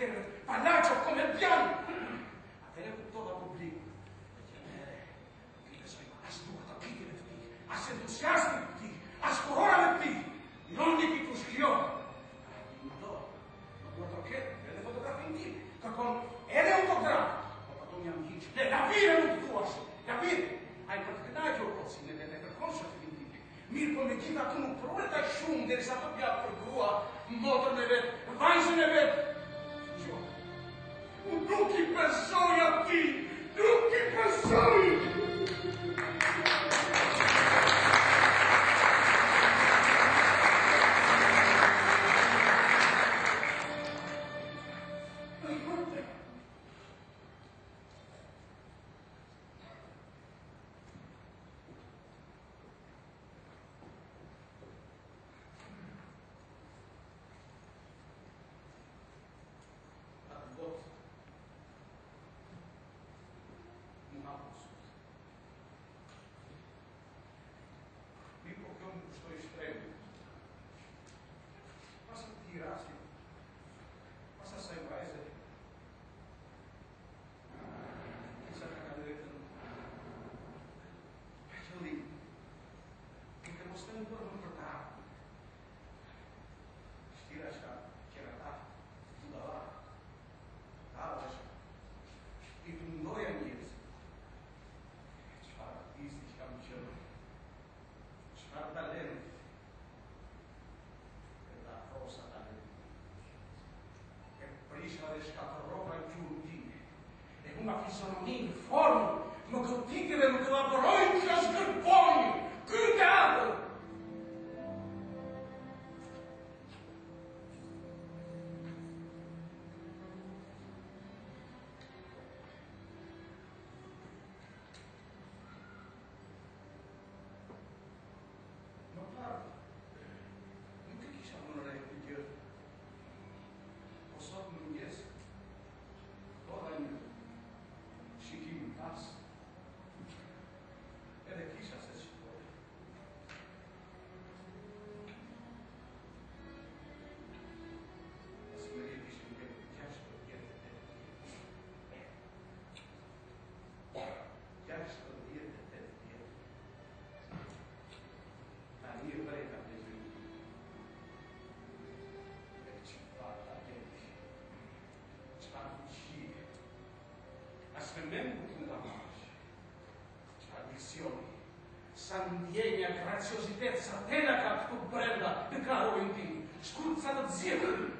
Herët, Palacio, komedian. Atëre kuptova publiku. As duhet të pikën e të pikë, as entuziasmin të pikë, as kohora e të pikë. Non një pikë shkjo. Do të ketë edhe fotografin tim. Kërkon edhe autograf. Po këto një amhiqë. Le, lavire nuk të thuash. Lavire. A i për të kënaqë o koci, në dhe kërkon shëfilin tim. Mirë po me gjitha të nuk prolet a shumë, dhe sa të pjatë për grua, motërën e vetë, vajzën e vetë. Gjo. Nuk i përsoj ati. Nuk i përsoj. Una fisionomia informe, ma contigere lo collaboroi che scarponi, cuidado! Ma guarda, non che chissà non è più posso non yes? Ora Chiquinho passa. É daqui já se escolhe. A senhoria diz que já estou aqui. Já estou aqui até dia. A minha breca mesmo. É que te fala a gente. Está muito chique. As femminili la marcia, tradizioni, sandiegna graziositezza, tenaca tu brenda, de caro in ti, scruzza da zirri.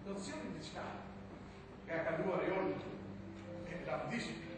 Non siamo in discarica, che è accaduto a Reoli, che è la disciplina.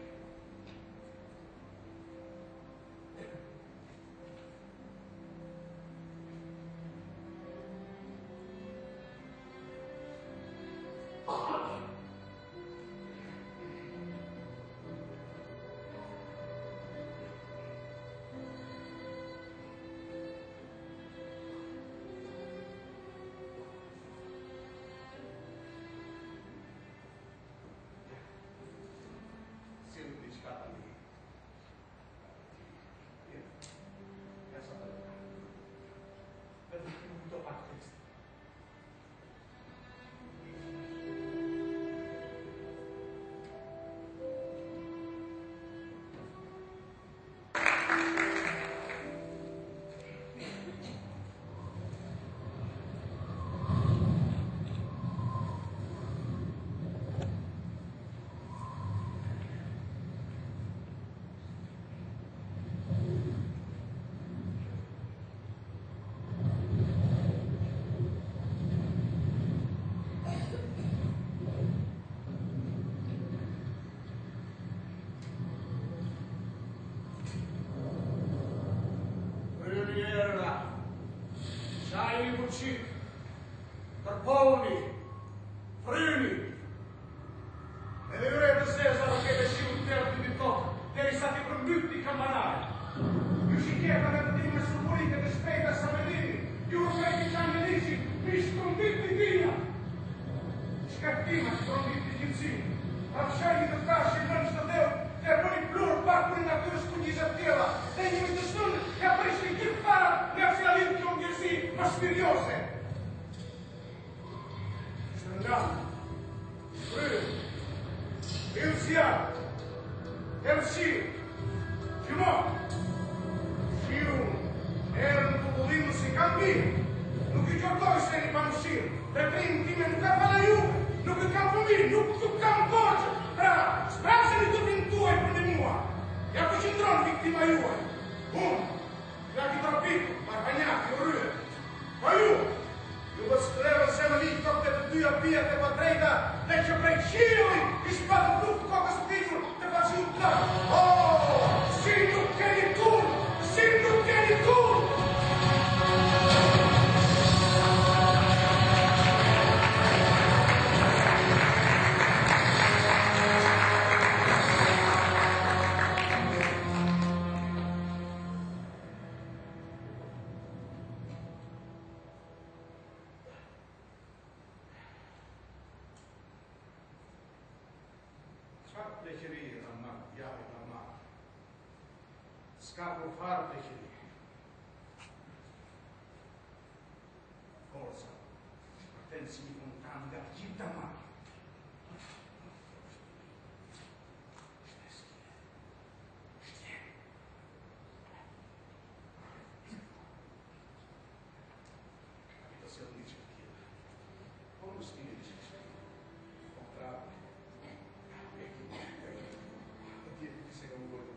këtima që tronë të gjithësi. Avshajnë të tashe në në shtëdeu, të bëni plurë bakuri në kërës të njëzët tjela, dhe një të shtunë ka përishtë një gjithë para në fjalim kjo njësi më shpirjose. Shërënganë, fryrë, ilëzjarë, elësirë, gjumon, shiun, erën të popullimu si kam birë, nuk I gjordoj se një panëshirë, reprimë time nuk ka pala ju, nuk I kam fëmirë, nuk kam borgjë, pra, sprasën I të vinë tuaj për në mua, ja të qëndronë viktima juaj, unë, ja ki tropiku, marhanjaki, o rrë, pa ju vë sklevën se më litë të dyja pijat e pa drejta, dhe që prej qioj, I shpatë nuk kokës pikur, të pa që ju të lakë, si nuk keni kur, si nuk keni kur! Ska për farë të qëri. Forza, për si një fontanë nga gjithë të marë. Capita se non dice chi è. Come stile dice che contrario. E chi sei un po'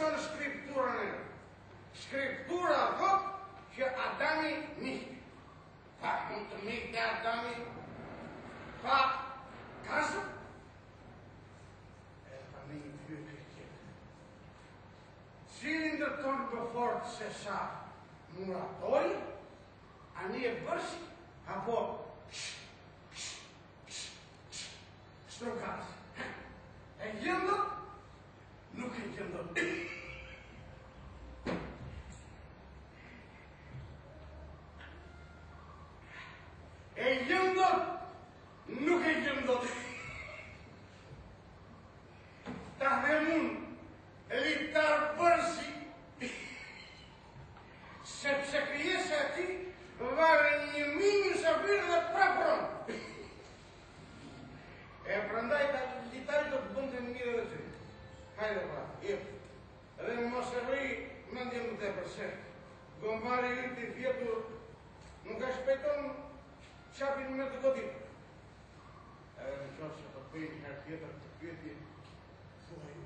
beson skripturën e. Skriptura thot që Adami mihti. Pa mund të mihte Adami pa kasë? E tani një pyetje tjetër. Cilin ndërton më fort se sa muratori, ani e bërsi, apo strokaz. E gjendot? Nuk e gjendot. E gjendot? Nuk e gjendot. Ta dhe mund elitar bërsi, sepse krijesa e tij varen një mysafir dhe prapron. E prandaj ta litari do të bënte mirë edhe ty. Hajde pra, jep. Edhe mos e rri mendjen më tepër se gombari yt i vjetur nuk e shpejton qapin me të godit. Edhe në qoftë se të bëjnë herë tjetër të pyetje, thuaj